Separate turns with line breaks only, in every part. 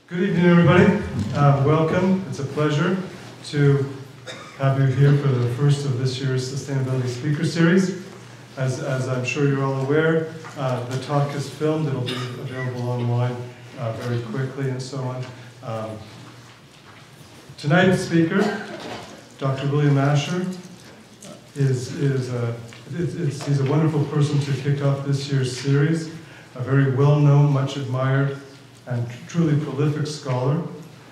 Good evening, everybody. Welcome. It's a pleasure to have you here for the first of this year's Sustainability Speaker Series. As I'm sure you're all aware, the talk is filmed. It'll be available online very quickly and so on. Tonight's speaker, Dr. William Ascher, he's a wonderful person to kick off this year's series, a very well-known, much admired, and truly prolific scholar.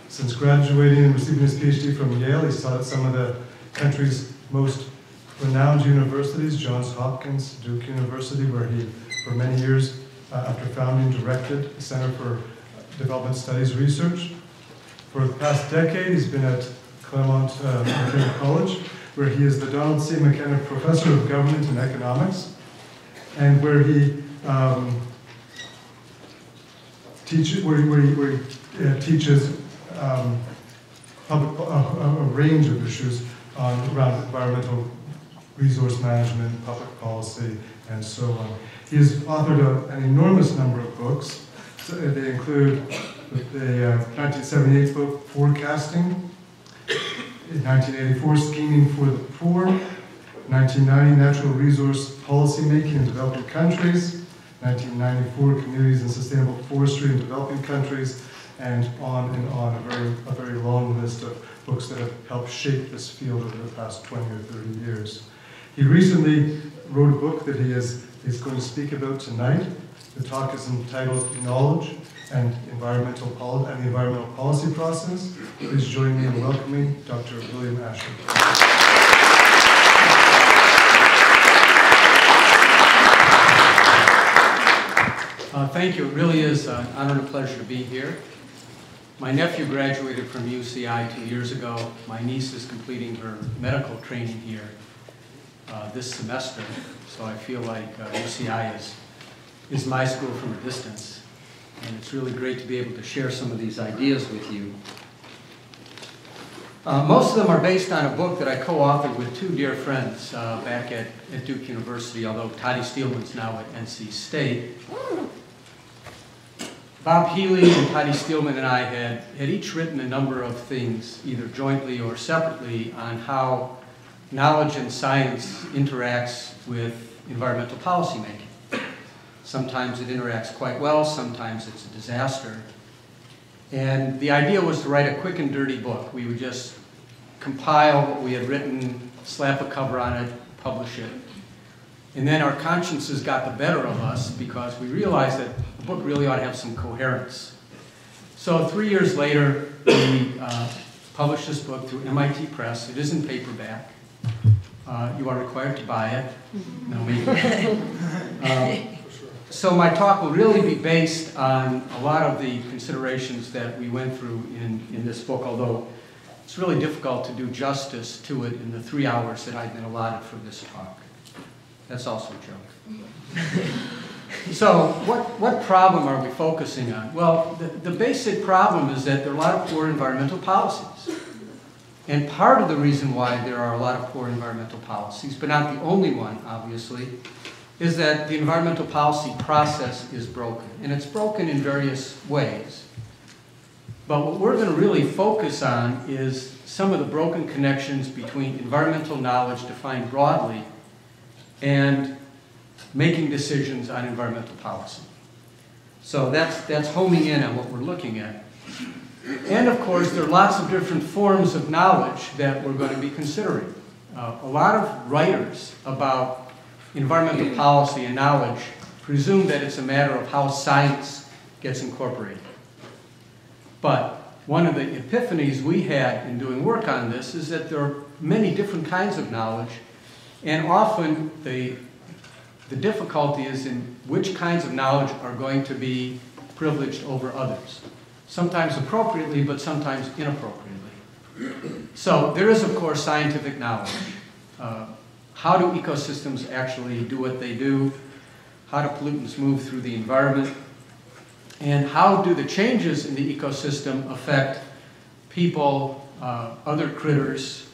Since graduating and receiving his PhD from Yale, he's taught at some of the country's most renowned universities, Johns Hopkins, Duke University, where he, for many years, after founding, directed the Center for Development Studies Research. For the past decade, he's been at Claremont McKenna College, where he is the Donald C. McKenna Professor of Government and Economics, and where he teaches a range of issues around environmental resource management, public policy, and so on. He has authored an enormous number of books. So they include the 1978 book, Forecasting, in 1984, Scheming for the Poor, 1990, Natural Resource Policymaking in Developing Countries, 1994, Communities and Sustainable Forestry in Developing Countries, and on, a very long list of books that have helped shape this field over the past 20 or 30 years. He recently wrote a book that he is going to speak about tonight. The talk is entitled Knowledge and the Environmental Policy Process. Please join me in welcoming Dr. William Ascher.
Thank you. It really is an honor and a pleasure to be here. My nephew graduated from UCI 2 years ago. My niece is completing her medical training here this semester, so I feel like UCI is my school from a distance. And it's really great to be able to share some of these ideas with you. Most of them are based on a book that I co-authored with two dear friends back at Duke University, although Toddy Steelman's now at NC State. Bob Healy and Toddy Steelman and I had each written a number of things, either jointly or separately, on how knowledge and science interacts with environmental policymaking. Sometimes it interacts quite well, sometimes it's a disaster. And the idea was to write a quick and dirty book. We would just compile what we had written, slap a cover on it, publish it. And then our consciences got the better of us because we realized that the book really ought to have some coherence. So 3 years later, we published this book through MIT Press. It is in paperback. You are required to buy it. No, maybe. So my talk will really be based on a lot of the considerations that we went through in this book, although it's really difficult to do justice to it in the 3 hours that I've been allotted for this talk. That's also a joke. So what problem are we focusing on? Well, the basic problem is that there are a lot of poor environmental policies. And part of the reason why there are a lot of poor environmental policies, but not the only one, obviously, is that the environmental policy process is broken. And it's broken in various ways. But what we're going to really focus on is some of the broken connections between environmental knowledge defined broadly and making decisions on environmental policy. So that's homing in on what we're looking at. And of course, there are lots of different forms of knowledge that we're going to be considering. A lot of writers about environmental policy and knowledge presume that it's a matter of how science gets incorporated. But one of the epiphanies we had in doing work on this is that there are many different kinds of knowledge, and often the difficulty is in which kinds of knowledge are going to be privileged over others. Sometimes appropriately, but sometimes inappropriately. So there is, of course, scientific knowledge. How do ecosystems actually do what they do? How do pollutants move through the environment? And how do the changes in the ecosystem affect people, other critters,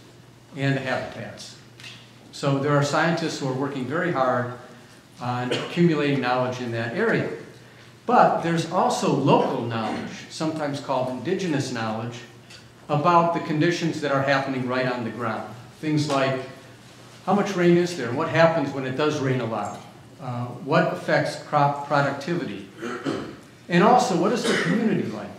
and the habitats? So there are scientists who are working very hard on accumulating knowledge in that area. But there's also local knowledge, sometimes called indigenous knowledge, about the conditions that are happening right on the ground. Things like how much rain is there, and what happens when it does rain a lot, what affects crop productivity, and also what is the community like.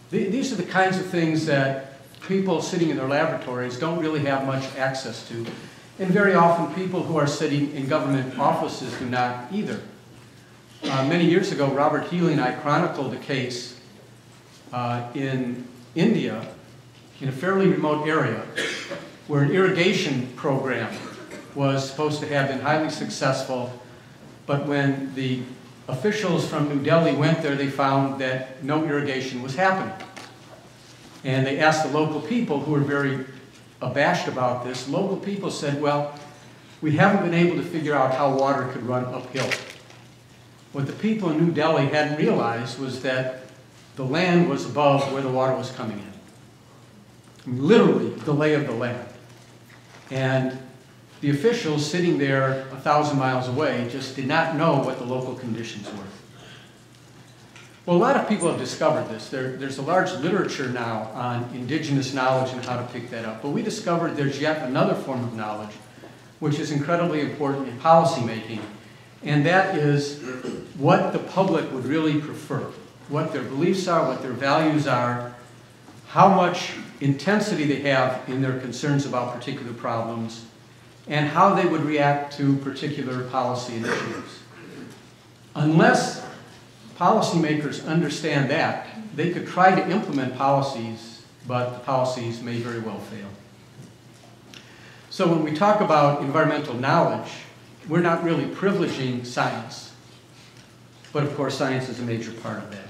These are the kinds of things that people sitting in their laboratories don't really have much access to, and very often people who are sitting in government offices do not either. Many years ago, Robert Healy and I chronicled a case in India, in a fairly remote area, where an irrigation program was supposed to have been highly successful, but when the officials from New Delhi went there, they found that no irrigation was happening. And they asked the local people, who were very abashed about this. Local people said, well, we haven't been able to figure out how water could run uphill. What the people in New Delhi hadn't realized was that the land was above where the water was coming in. I mean, literally, the lay of the land. And the officials sitting there 1,000 miles away just did not know what the local conditions were. Well, a lot of people have discovered this. There's a large literature now on indigenous knowledge and how to pick that up. But we discovered there's yet another form of knowledge which is incredibly important in policymaking, and that is what the public would really prefer, what their beliefs are, what their values are, how much intensity they have in their concerns about particular problems, and how they would react to particular policy initiatives. Unless policymakers understand that, they could try to implement policies, but the policies may very well fail. So when we talk about environmental knowledge, we're not really privileging science, but of course science is a major part of that.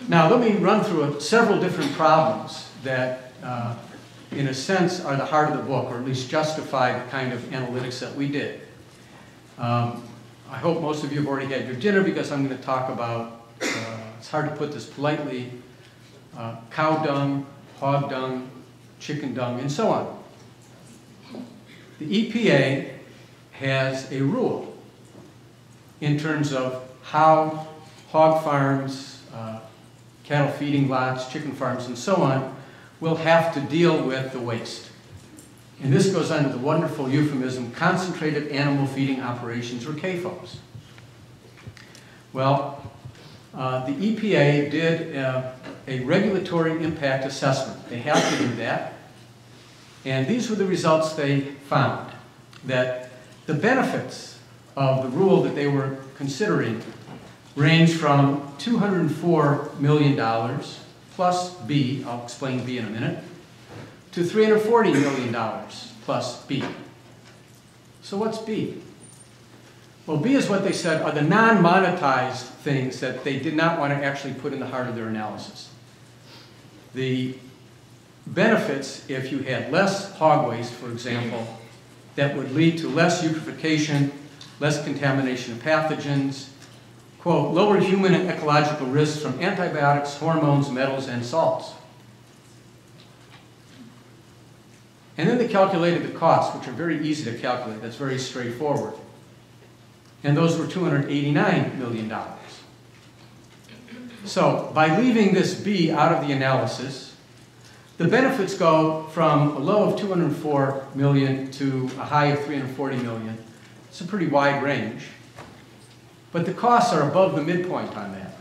Now let me run through several different problems that in a sense are the heart of the book, or at least justify the kind of analytics that we did. I hope most of you have already had your dinner, because I'm going to talk about, it's hard to put this politely, cow dung, hog dung, chicken dung, and so on. The EPA has a rule in terms of how hog farms, cattle feeding lots, chicken farms, and so on will have to deal with the waste. And this goes under the wonderful euphemism, concentrated animal feeding operations, or CAFOs. Well, the EPA did a regulatory impact assessment. They have to do that. And these were the results they found, that the benefits of the rule that they were considering range from $204 million plus B, I'll explain B in a minute, to $340 million plus B. So what's B? Well, B is what they said are the non-monetized things that they did not want to actually put in the heart of their analysis. The benefits, if you had less hog waste, for example, that would lead to less eutrophication, less contamination of pathogens, quote, lower human and ecological risks from antibiotics, hormones, metals, and salts. And then they calculated the costs, which are very easy to calculate. That's very straightforward. And those were $289 million. So by leaving this B out of the analysis, the benefits go from a low of $204 million to a high of $340 million. It's a pretty wide range. But the costs are above the midpoint on that.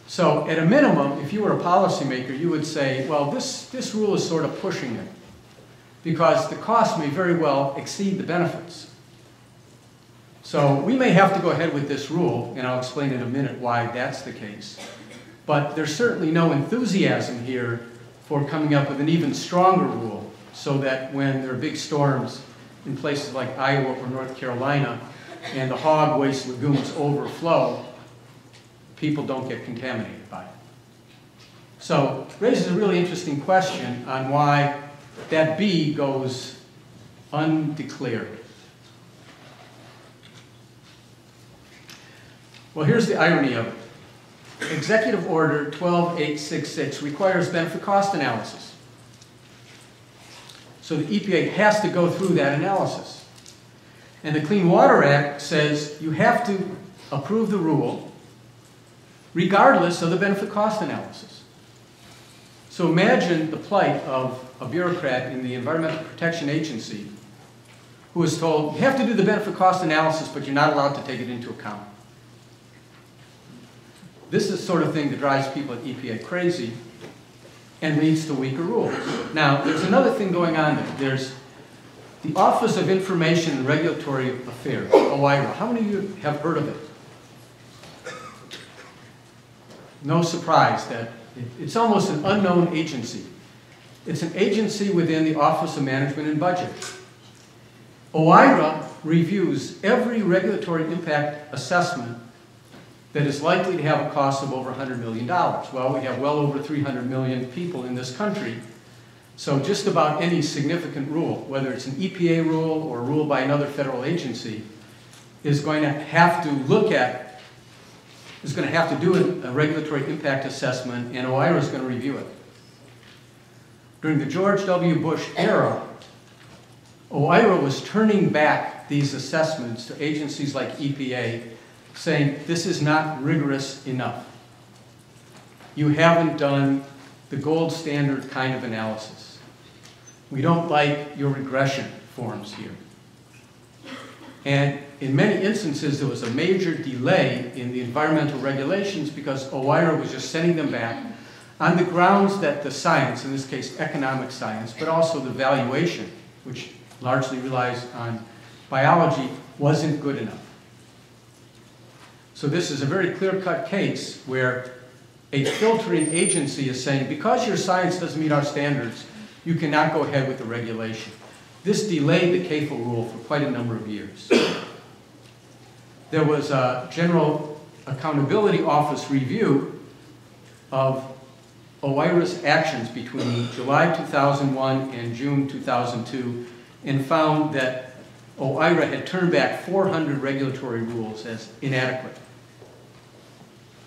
So at a minimum, if you were a policymaker, you would say, well, this rule is sort of pushing it, because the costs may very well exceed the benefits. So we may have to go ahead with this rule, and I'll explain in a minute why that's the case. But there's certainly no enthusiasm here for coming up with an even stronger rule, so that when there are big storms in places like Iowa or North Carolina, and the hog waste lagoons overflow, people don't get contaminated by it. So it raises a really interesting question on why that B goes undeclared. Well, here's the irony of it. Executive Order 12866 requires benefit cost analysis. So the EPA has to go through that analysis. And the Clean Water Act says you have to approve the rule regardless of the benefit-cost analysis. So imagine the plight of a bureaucrat in the Environmental Protection Agency who is told, you have to do the benefit-cost analysis, but you're not allowed to take it into account. This is the sort of thing that drives people at EPA crazy and leads to weaker rules. Now, there's another thing going on there. There's the Office of Information and Regulatory Affairs, OIRA. How many of you have heard of it? No surprise that it's almost an unknown agency. It's an agency within the Office of Management and Budget. OIRA reviews every regulatory impact assessment that is likely to have a cost of over $100 million. Well, we have well over 300 million people in this country, so just about any significant rule, whether it's an EPA rule or a rule by another federal agency, is going to have to do a regulatory impact assessment, and OIRA is going to review it. During the George W. Bush era, OIRA was turning back these assessments to agencies like EPA, saying, this is not rigorous enough. You haven't done the gold standard kind of analysis. We don't like your regression forms here. And in many instances, there was a major delay in the environmental regulations because OIRA was just sending them back on the grounds that the science, in this case economic science, but also the valuation, which largely relies on biology, wasn't good enough. So this is a very clear-cut case where a filtering agency is saying, because your science doesn't meet our standards, you cannot go ahead with the regulation. This delayed the CAFO rule for quite a number of years. There was a General Accountability Office review of OIRA's actions between July 2001 and June 2002 and found that OIRA had turned back 400 regulatory rules as inadequate.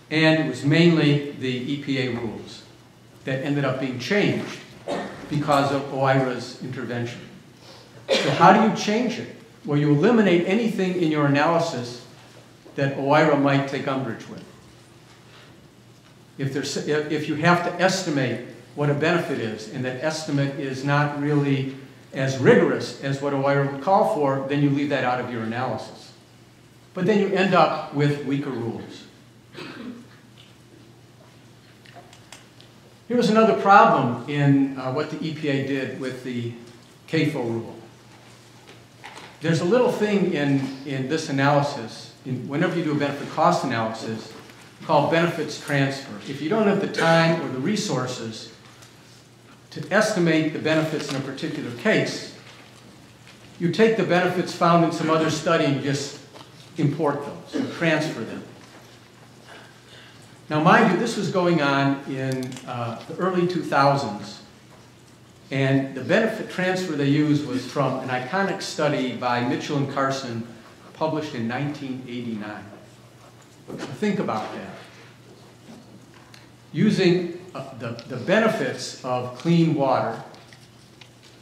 And it was mainly the EPA rules that ended up being changed because of OIRA's intervention. So how do you change it? Well, you eliminate anything in your analysis that OIRA might take umbrage with. If you have to estimate what a benefit is, and that estimate is not really as rigorous as what OIRA would call for, then you leave that out of your analysis. But then you end up with weaker rules. Here was another problem in what the EPA did with the CAFO rule. There's a little thing in this analysis, whenever you do a benefit cost analysis, called benefits transfer. If you don't have the time or the resources to estimate the benefits in a particular case, you take the benefits found in some other study and just import those, or transfer them. Now, mind you, this was going on in the early 2000s, and the benefit transfer they used was from an iconic study by Mitchell and Carson, published in 1989. Think about that. Using the benefits of clean water,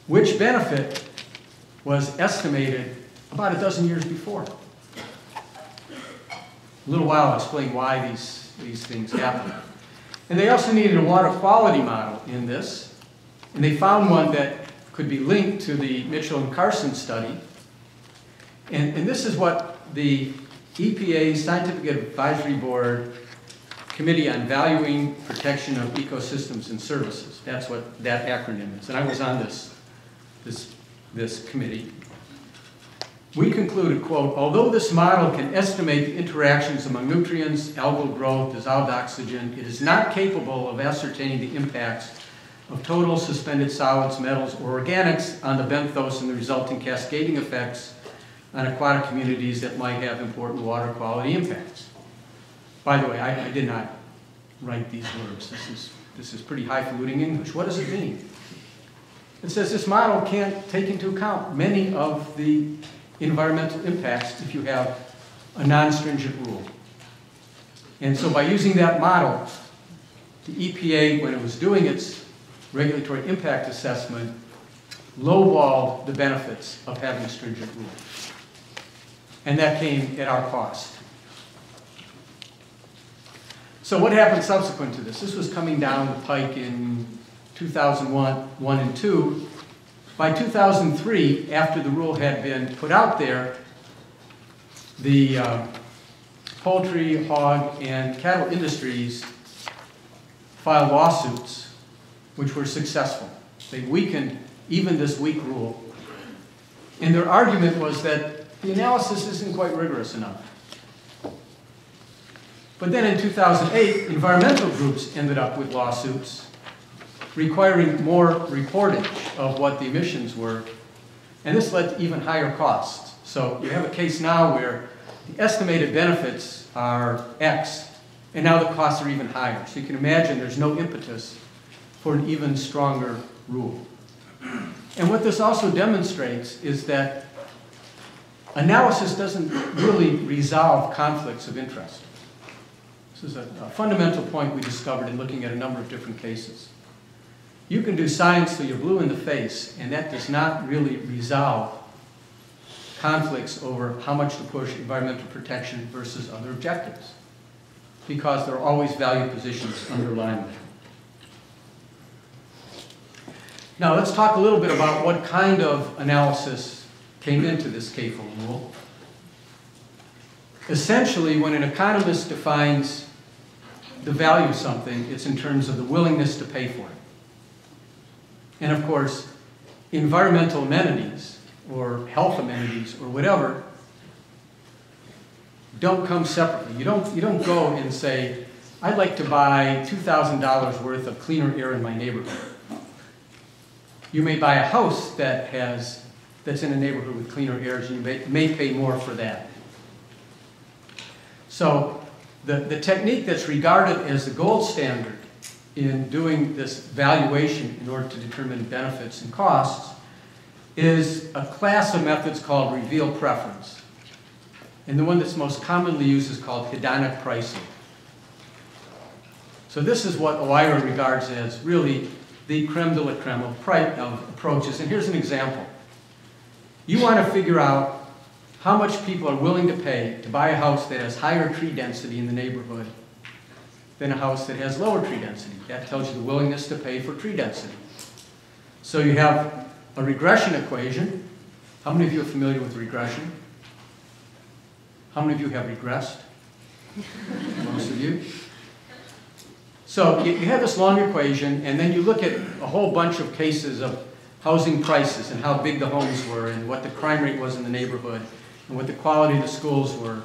which benefit was estimated about a dozen years before. A little while I'll explain why these things happen. And they also needed a water quality model in this, and they found one that could be linked to the Mitchell and Carson study. And this is what the EPA Scientific Advisory Board Committee on Valuing Protection of Ecosystems and Services. That's what that acronym is. And I was on this committee. We concluded, quote, although this model can estimate the interactions among nutrients, algal growth, dissolved oxygen, it is not capable of ascertaining the impacts of total suspended solids, metals, or organics on the benthos and the resulting cascading effects on aquatic communities that might have important water quality impacts. By the way, I did not write these words. This is pretty highfalutin English. What does it mean? It says this model can't take into account many of the environmental impacts if you have a non-stringent rule. And so by using that model, the EPA, when it was doing its regulatory impact assessment, lowballed the benefits of having a stringent rule. and that came at our cost. So what happened subsequent to this? This was coming down the pike in 2001 and 2. By 2003, after the rule had been put out there, the poultry, hog, and cattle industries filed lawsuits which were successful. They weakened even this weak rule. And their argument was that the analysis isn't quite rigorous enough. But then in 2008, environmental groups ended up with lawsuits requiring more reporting of what the emissions were, and this led to even higher costs. So you have a case now where the estimated benefits are X, and now the costs are even higher. So you can imagine there's no impetus for an even stronger rule. And what this also demonstrates is that analysis doesn't really resolve conflicts of interest. This is a fundamental point we discovered in looking at a number of different cases. You can do science till you're blue in the face, and that does not really resolve conflicts over how much to push environmental protection versus other objectives, because there are always value positions underlying them. Now let's talk a little bit about what kind of analysis came into this CAFO rule. Essentially, when an economist defines the value of something, it's in terms of the willingness to pay for it. And of course, environmental amenities or health amenities or whatever don't come separately. You don't go and say, I'd like to buy $2,000 worth of cleaner air in my neighborhood. You may buy a house that's in a neighborhood with cleaner air, and you may pay more for that. So the technique that's regarded as the gold standard in doing this valuation in order to determine benefits and costs is a class of methods called reveal preference. And the one that's most commonly used is called hedonic pricing. So this is what OIRA regards as really the creme de la creme of approaches. And here's an example. You want to figure out how much people are willing to pay to buy a house that has higher tree density in the neighborhood than a house that has lower tree density. That tells you the willingness to pay for tree density. So you have a regression equation. How many of you are familiar with regression? How many of you have regressed? Most of you. So you have this long equation, and then you look at a whole bunch of cases of housing prices and how big the homes were and what the crime rate was in the neighborhood and what the quality of the schools were.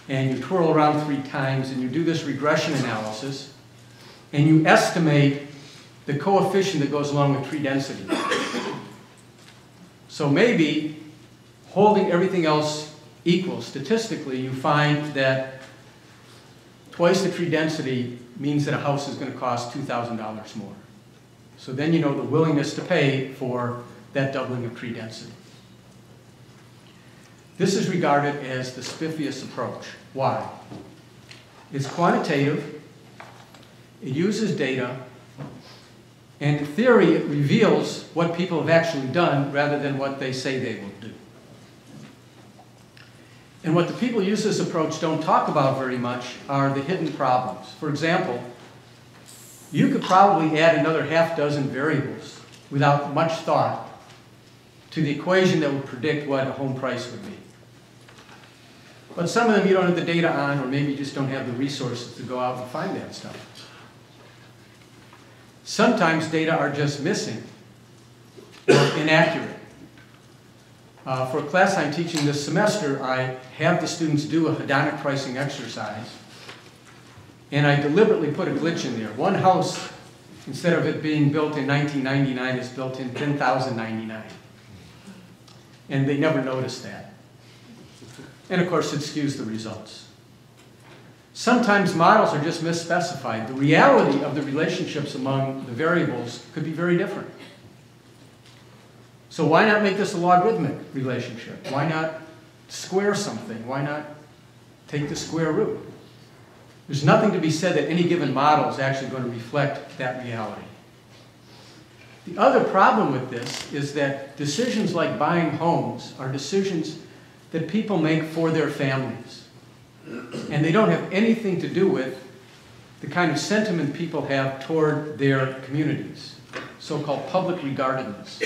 And you twirl around 3 times and you do this regression analysis and you estimate the coefficient that goes along with tree density. So maybe holding everything else equal statistically, you find that twice the tree density means that a house is going to cost $2,000 more. So then you know the willingness to pay for that doubling of tree density. This is regarded as the spiffiest approach. Why? It's quantitative, it uses data, and in theory it reveals what people have actually done rather than what they say they will do. And what the people who use this approach don't talk about very much are the hidden problems. For example, you could probably add another half dozen variables without much thought to the equation that would predict what a home price would be. But some of them you don't have the data on, or maybe you just don't have the resources to go out and find that stuff. Sometimes data are just missing or inaccurate. For a class I'm teaching this semester, I have the students do a hedonic pricing exercise, and I deliberately put a glitch in there. One house, instead of it being built in 1999, is built in 10,099. And they never noticed that. And of course, it skews the results. Sometimes models are just misspecified. The reality of the relationships among the variables could be very different. So why not make this a logarithmic relationship? Why not square something? Why not take the square root? There's nothing to be said that any given model is actually going to reflect that reality. The other problem with this is that decisions like buying homes are decisions that people make for their families. And they don't have anything to do with the kind of sentiment people have toward their communities, so-called public regardedness.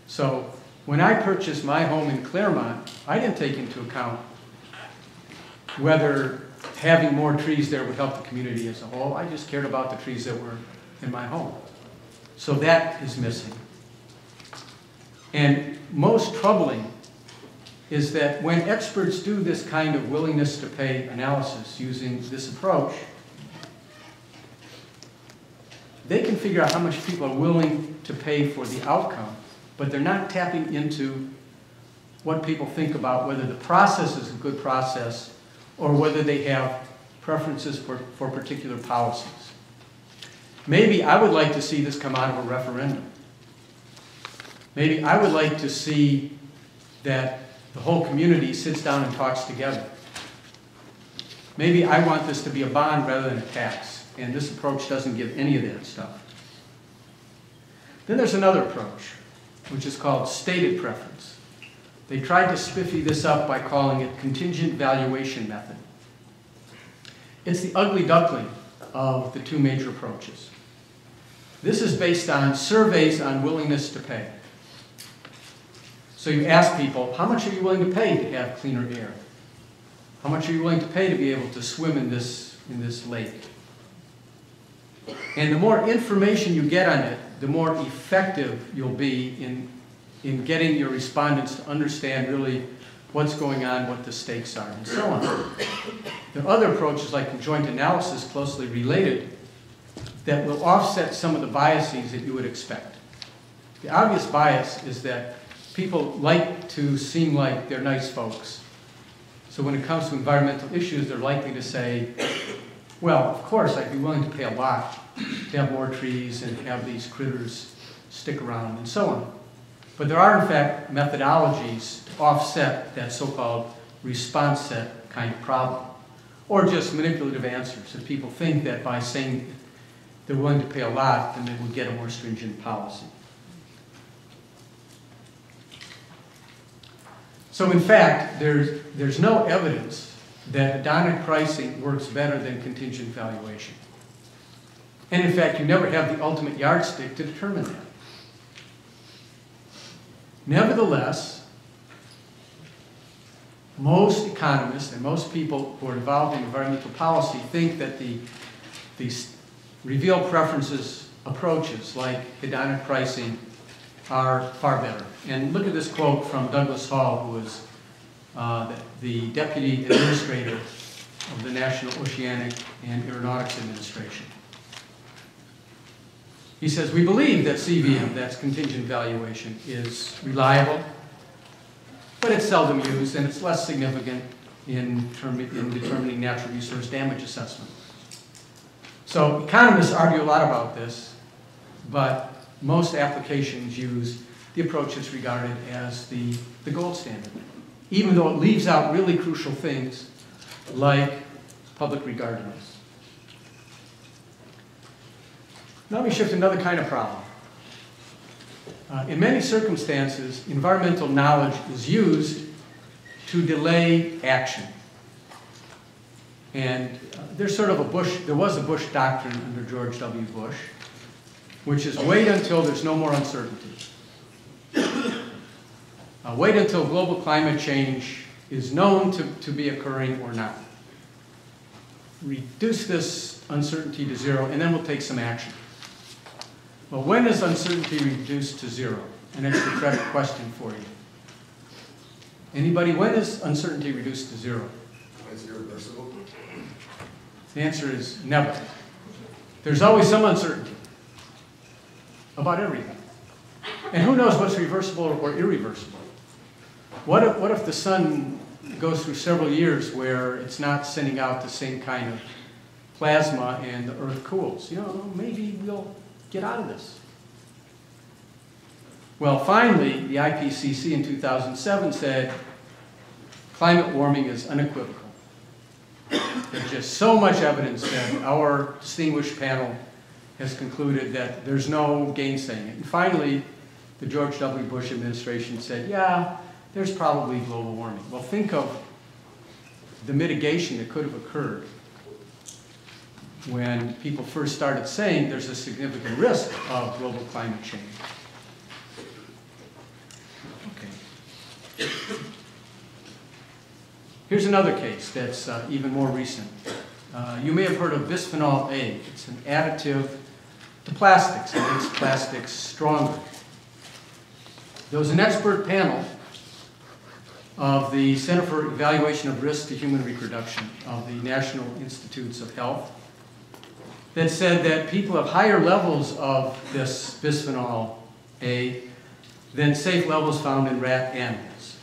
So when I purchased my home in Claremont, I didn't take into account whether having more trees there would help the community as a whole. I just cared about the trees that were in my home. So that is missing. And most troubling is that when experts do this kind of willingness to pay analysis using this approach, they can figure out how much people are willing to pay for the outcome, but they're not tapping into what people think about whether the process is a good process or whether they have preferences for particular policies. Maybe I would like to see this come out of a referendum. Maybe I would like to see that the whole community sits down and talks together. Maybe I want this to be a bond rather than a tax, and this approach doesn't give any of that stuff. Then there's another approach, which is called stated preference. They tried to spiffy this up by calling it contingent valuation method. It's the ugly duckling of the two major approaches. This is based on surveys on willingness to pay. So you ask people, how much are you willing to pay to have cleaner air? How much are you willing to pay to be able to swim in this lake? And the more information you get on it, the more effective you'll be in getting your respondents to understand really what's going on, what the stakes are, and so on. There are other approaches like conjoint analysis, closely related, that will offset some of the biases that you would expect. The obvious bias is that people like to seem like they're nice folks. So when it comes to environmental issues, they're likely to say, well, of course, I'd be willing to pay a lot to have more trees and have these critters stick around and so on. But there are, in fact, methodologies to offset that so-called response set kind of problem, or just manipulative answers. If people think that by saying they're willing to pay a lot, then they will get a more stringent policy. So in fact, there's no evidence that hedonic pricing works better than contingent valuation. And in fact, you never have the ultimate yardstick to determine that. Nevertheless, most economists and most people who are involved in environmental policy think that these reveal preferences approaches like hedonic pricing are far better. And look at this quote from Douglas Hall, who was the Deputy Administrator of the National Oceanic and Aeronautics Administration. He says, we believe that CVM, that's contingent valuation, is reliable, but it's seldom used and it's less significant in determining natural resource damage assessment. So economists argue a lot about this, but most applications use the approach that's regarded as the gold standard, even though it leaves out really crucial things like public regardedness. Now let me shift to another kind of problem. In many circumstances, environmental knowledge is used to delay action. And there was a Bush doctrine under George W. Bush, which is wait until there's no more uncertainty. Wait until global climate change is known to be occurring or not. Reduce this uncertainty to zero, and then we'll take some action. Well, when is uncertainty reduced to zero? An extra credit question for you. Anybody, when is uncertainty reduced to zero?
It's irreversible.
The answer is never. There's always some uncertainty about everything. And who knows what's reversible or irreversible? What if the sun goes through several years where it's not sending out the same kind of plasma and the Earth cools? You know, maybe we'll get out of this. Well, finally, the IPCC in 2007 said climate warming is unequivocal. There's just so much evidence that our distinguished panel has concluded that there's no gainsaying it. And finally, the George W. Bush administration said, yeah, there's probably global warming. Well, think of the mitigation that could have occurred when people first started saying there's a significant risk of global climate change. Okay. Here's another case that's even more recent. You may have heard of bisphenol A. It's an additive to plastics. It makes plastics stronger. There was an expert panel of the Center for Evaluation of Risk to Human Reproduction of the National Institutes of Health that said that people have higher levels of this bisphenol A than safe levels found in lab animals.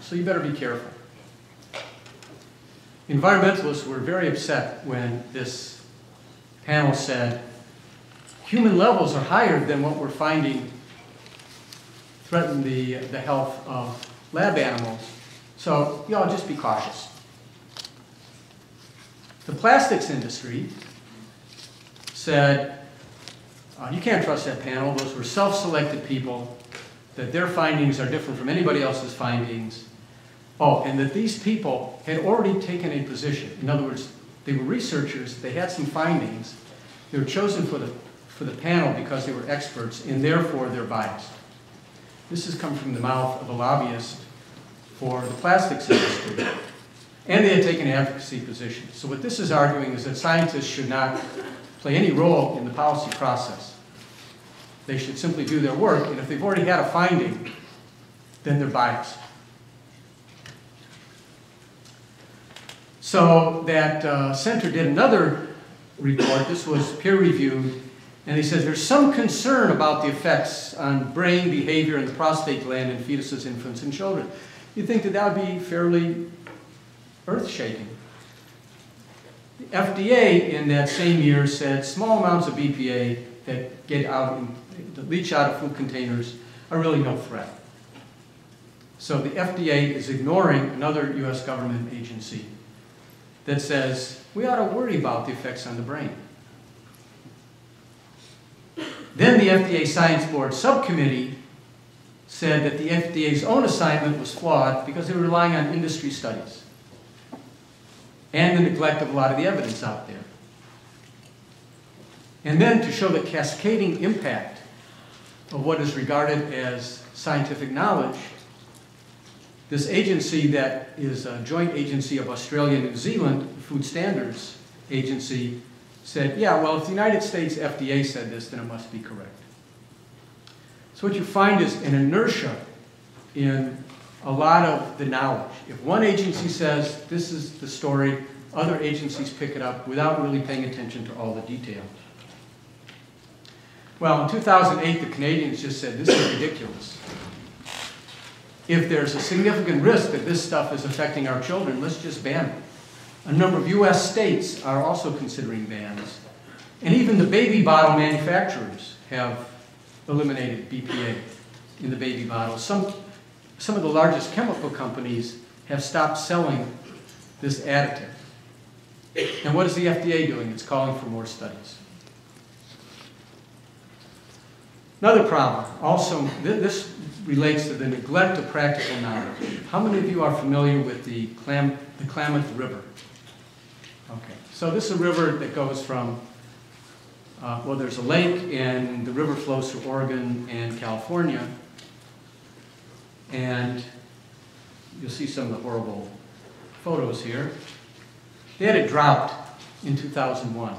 So you better be careful. Environmentalists were very upset when this panel said human levels are higher than what we're finding threaten the health of lab animals. So y'all just be cautious. The plastics industry said, you can't trust that panel. Those were self-selected people, that their findings are different from anybody else's findings. Oh, and that these people had already taken a position. In other words, they were researchers, they had some findings. They were chosen for the panel because they were experts, and therefore they're biased. This has come from the mouth of a lobbyist for the plastics industry. And they had taken an advocacy position. So what this is arguing is that scientists should not play any role in the policy process. They should simply do their work, and if they've already had a finding, then they're biased. So that center did another report. This was peer-reviewed, and they said there's some concern about the effects on brain behavior and the prostate gland in fetuses, infants, and children. You'd think that that would be fairly earth-shaking. The FDA in that same year said small amounts of BPA that that leach out of food containers are really no threat. So the FDA is ignoring another US government agency that says we ought to worry about the effects on the brain. Then the FDA Science Board subcommittee said that the FDA's own assignment was flawed because they were relying on industry studies and the neglect of a lot of the evidence out there. And then to show the cascading impact of what is regarded as scientific knowledge, this agency that is a joint agency of Australia and New Zealand, the Food Standards Agency, said, yeah, well, if the United States FDA said this, then it must be correct. So what you find is an inertia in a lot of the knowledge. If one agency says this is the story, other agencies pick it up without really paying attention to all the details. Well, in 2008, the Canadians just said, this is ridiculous. If there's a significant risk that this stuff is affecting our children, let's just ban it. A number of US states are also considering bans. And even the baby bottle manufacturers have eliminated BPA in the baby bottles. Some of the largest chemical companies have stopped selling this additive. And what is the FDA doing? It's calling for more studies. Another problem, also, this relates to the neglect of practical knowledge. How many of you are familiar with the Klamath River? Okay, so this is a river that goes from, well, there's a lake, and the river flows through Oregon and California. And you'll see some of the horrible photos here. They had a drought in 2001.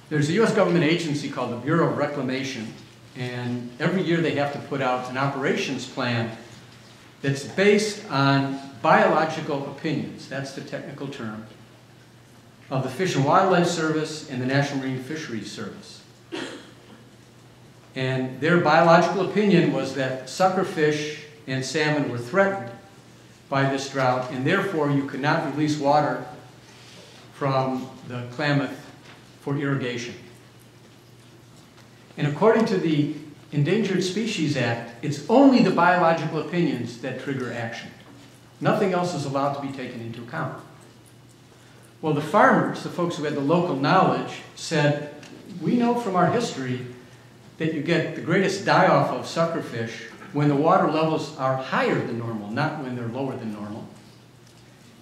There's a US government agency called the Bureau of Reclamation, and every year they have to put out an operations plan that's based on biological opinions, that's the technical term, of the Fish and Wildlife Service and the National Marine Fisheries Service. And their biological opinion was that suckerfish and salmon were threatened by this drought, and therefore you could not release water from the Klamath for irrigation. And according to the Endangered Species Act, it's only the biological opinions that trigger action. Nothing else is allowed to be taken into account. Well, the farmers, the folks who had the local knowledge, said, we know from our history that you get the greatest die-off of suckerfish when the water levels are higher than normal, not when they're lower than normal.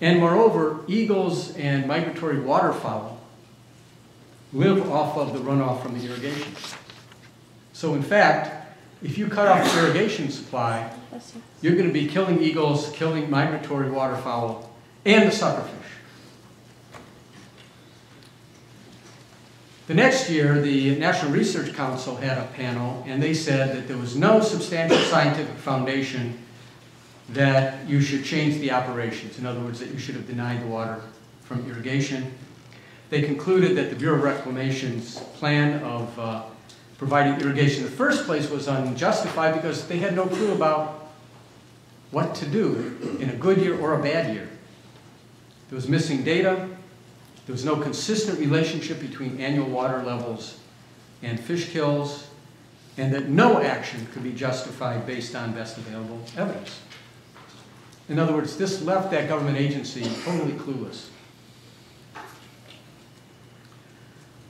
And moreover, eagles and migratory waterfowl live off of the runoff from the irrigation. So in fact, if you cut off the irrigation supply, you're going to be killing eagles, killing migratory waterfowl, and the suckerfish. The next year, the National Research Council had a panel, and they said that there was no substantial scientific foundation that you should change the operations. In other words, that you should have denied the water from irrigation. They concluded that the Bureau of Reclamation's plan of providing irrigation in the first place was unjustified because they had no clue about what to do in a good year or a bad year. There was missing data. There was no consistent relationship between annual water levels and fish kills, and that no action could be justified based on best available evidence. In other words, this left that government agency totally clueless.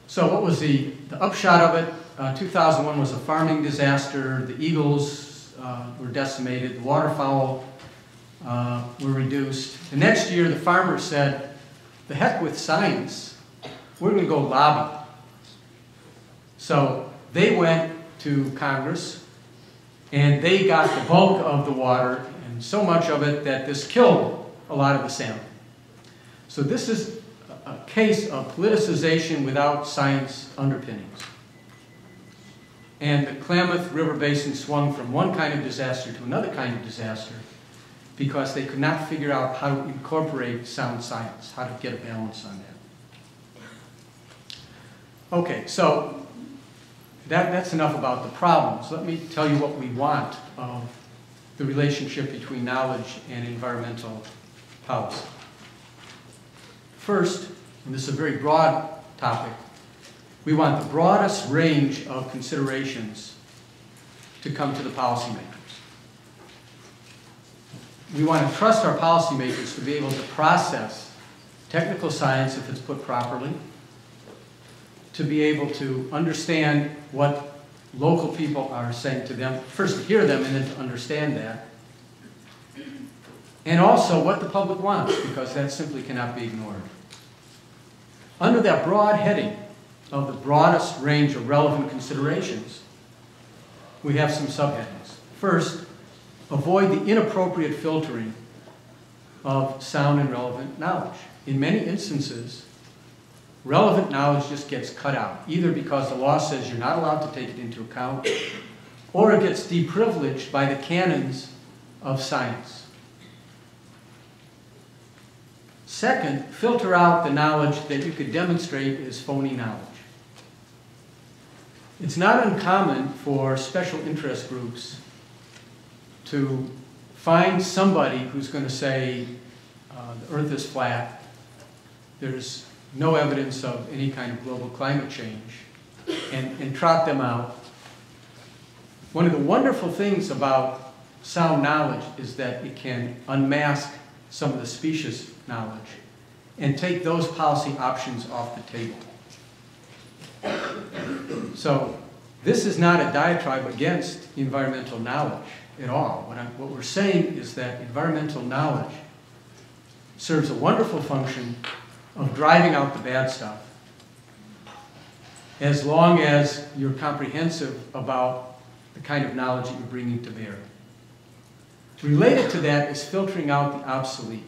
So what was the upshot of it? 2001 was a farming disaster. The eagles were decimated. The waterfowl were reduced. The next year, the farmers said, the heck with science, we're going to go lobby. So they went to Congress, and they got the bulk of the water, and so much of it that this killed a lot of the salmon. So this is a case of politicization without science underpinnings. And the Klamath River Basin swung from one kind of disaster to another kind of disaster because they could not figure out how to incorporate sound science, how to get a balance on that. Okay, so that's enough about the problems. Let me tell you what we want of the relationship between knowledge and environmental policy. First, and this is a very broad topic, we want the broadest range of considerations to come to the policymakers. We want to trust our policymakers to be able to process technical science if it's put properly, to be able to understand what local people are saying to them, first to hear them and then to understand that, and also what the public wants, because that simply cannot be ignored. Under that broad heading of the broadest range of relevant considerations, we have some subheadings. First, avoid the inappropriate filtering of sound and relevant knowledge. In many instances, relevant knowledge just gets cut out, either because the law says you're not allowed to take it into account, or it gets deprivileged by the canons of science. Second, filter out the knowledge that you could demonstrate is phony knowledge. It's not uncommon for special interest groups to find somebody who's going to say the earth is flat, there's no evidence of any kind of global climate change, and trot them out. One of the wonderful things about sound knowledge is that it can unmask some of the specious knowledge and take those policy options off the table. So this is not a diatribe against environmental knowledge at all. What we're saying is that environmental knowledge serves a wonderful function of driving out the bad stuff as long as you're comprehensive about the kind of knowledge that you're bringing to bear. Related to that is filtering out the obsolete.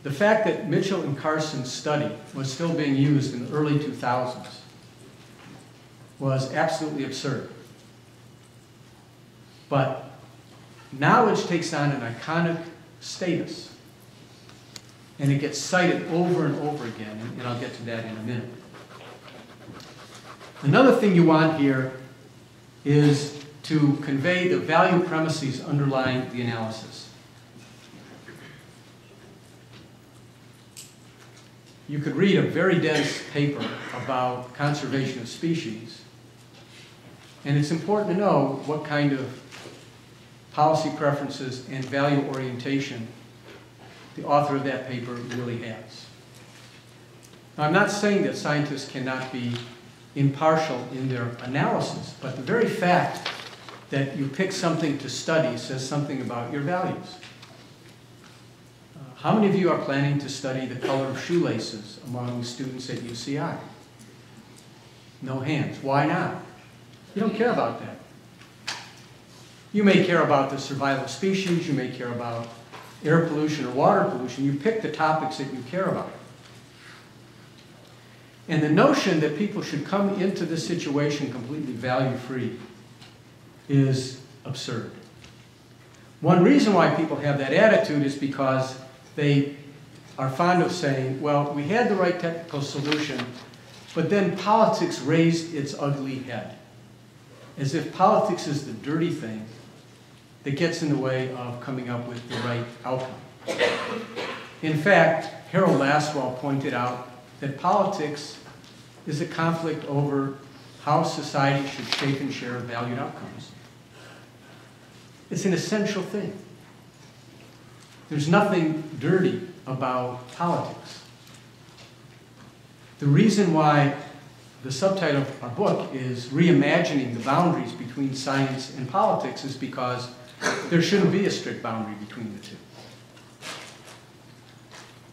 The fact that Mitchell and Carson's study was still being used in the early 2000s was absolutely absurd. But knowledge takes on an iconic status, and it gets cited over and over again, and I'll get to that in a minute. Another thing you want here is to convey the value premises underlying the analysis. You could read a very dense paper about conservation of species, and it's important to know what kind of policy preferences and value orientation the author of that paper really has. Now, I'm not saying that scientists cannot be impartial in their analysis, but the very fact that you pick something to study says something about your values. How many of you are planning to study the color of shoelaces among students at UCI? No hands. Why not? You don't care about that. You may care about the survival of species, you may care about air pollution or water pollution. You pick the topics that you care about. And the notion that people should come into this situation completely value-free is absurd. One reason why people have that attitude is because they are fond of saying, well, we had the right technical solution, but then politics raised its ugly head. As if politics is the dirty thing that gets in the way of coming up with the right outcome. In fact, Harold Lasswell pointed out that politics is a conflict over how society should shape and share valued outcomes. It's an essential thing. There's nothing dirty about politics. The reason why the subtitle of our book is Reimagining the Boundaries Between Science and Politics is because there shouldn't be a strict boundary between the two.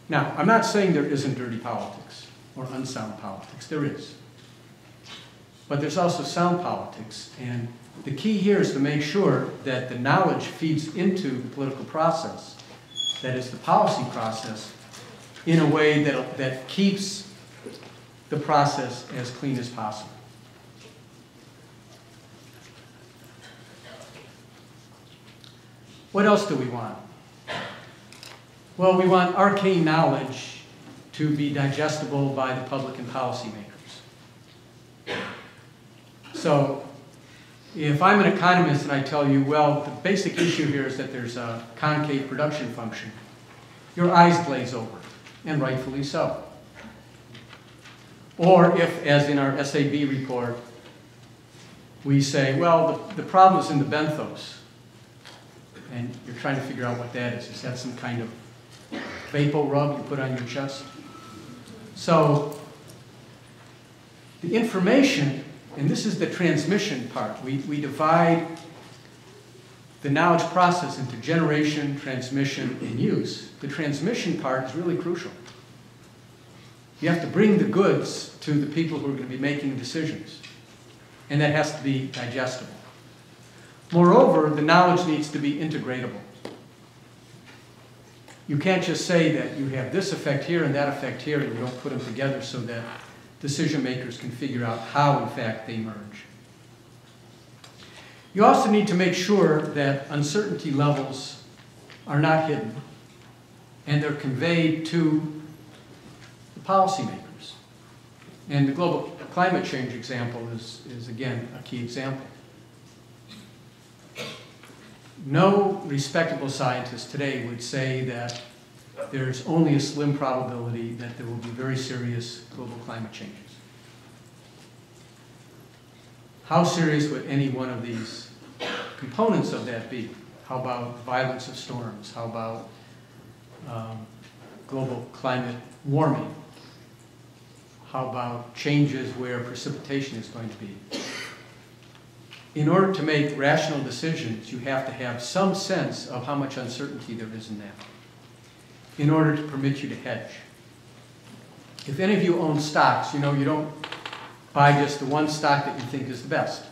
Now, I'm not saying there isn't dirty politics or unsound politics. There is. But there's also sound politics. And the key here is to make sure that the knowledge feeds into the political process, that is the policy process, in a way that keeps the process as clean as possible. What else do we want? Well, we want arcane knowledge to be digestible by the public and policymakers. So, if I'm an economist and I tell you, well, the basic issue here is that there's a concave production function, your eyes glaze over, and rightfully so. Or if, as in our SAB report, we say, well, the problem is in the benthos, and you're trying to figure out what that is. Is that some kind of vapor rub you put on your chest? So the information, and this is the transmission part. We divide the knowledge process into generation, transmission, and use. The transmission part is really crucial. You have to bring the goods to the people who are going to be making decisions. And that has to be digestible. Moreover, the knowledge needs to be integratable. You can't just say that you have this effect here and that effect here, and you don't put them together so that decision makers can figure out how, in fact, they merge. You also need to make sure that uncertainty levels are not hidden, and they're conveyed to the policymakers. And the global climate change example is again, a key example. No respectable scientist today would say that there's only a slim probability that there will be very serious global climate changes. How serious would any one of these components of that be? How about violence of storms? How about global climate warming? How about changes where precipitation is going to be? In order to make rational decisions, you have to have some sense of how much uncertainty there is in that, in order to permit you to hedge. If any of you own stocks, you know you don't buy just the one stock that you think is the best,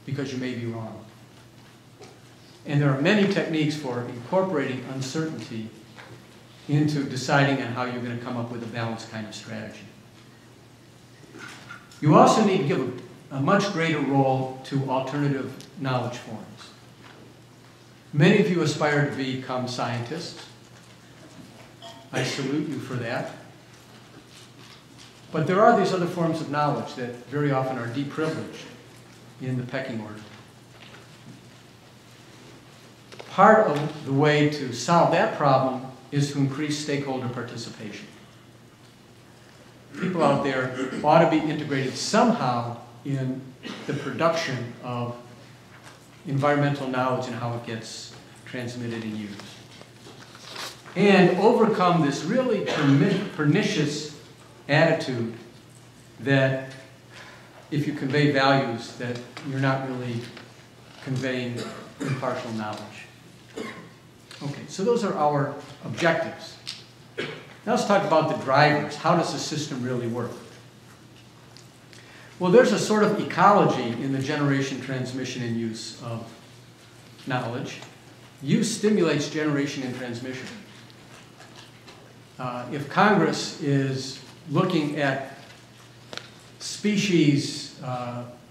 because you may be wrong. And there are many techniques for incorporating uncertainty into deciding on how you're going to come up with a balanced kind of strategy. You also need to give a much greater role to alternative knowledge forms. Many of you aspire to become scientists. I salute you for that. But there are these other forms of knowledge that very often are deprivileged in the pecking order. Part of the way to solve that problem is to increase stakeholder participation. People out there ought to be integrated somehow in the production of environmental knowledge and how it gets transmitted and used. And overcome this really pernicious attitude that if you convey values that you're not really conveying impartial knowledge. Okay, so those are our objectives. Now let's talk about the drivers. How does the system really work? Well, there's a sort of ecology in the generation, transmission, and use of knowledge. Use stimulates generation and transmission. If Congress is looking at species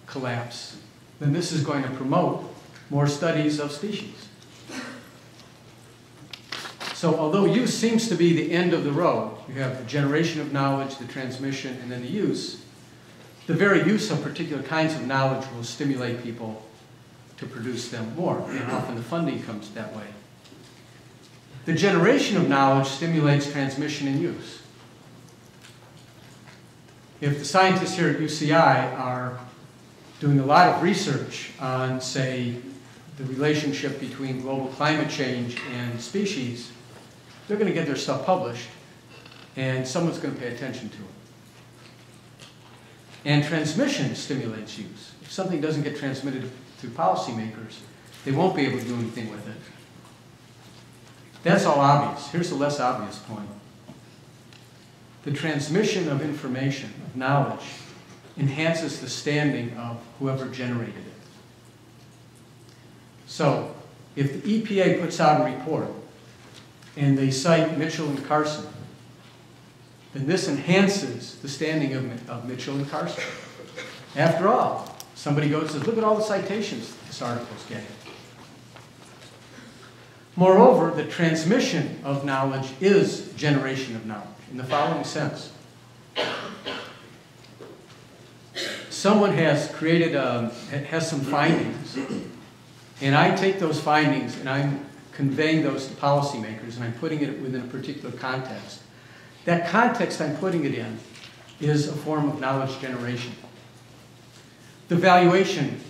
collapse, then this is going to promote more studies of species. So although use seems to be the end of the road, you have the generation of knowledge, the transmission, and then the use, the very use of particular kinds of knowledge will stimulate people to produce them more, and often the funding comes that way. The generation of knowledge stimulates transmission and use. If the scientists here at UCI are doing a lot of research on, say, the relationship between global climate change and species, they're going to get their stuff published, and someone's going to pay attention to it. And transmission stimulates use. If something doesn't get transmitted through policymakers, they won't be able to do anything with it. That's all obvious. Here's the less obvious point. The transmission of information, of knowledge, enhances the standing of whoever generated it. So, if the EPA puts out a report and they cite Mitchell and Carson, then this enhances the standing of Mitchell and Carson. After all, somebody goes and says, look at all the citations this article's getting. Moreover, the transmission of knowledge is generation of knowledge in the following sense. Someone has created, has some findings, and I take those findings and I'm conveying those to policymakers and I'm putting it within a particular context. That context I'm putting it in is a form of knowledge generation. The valuation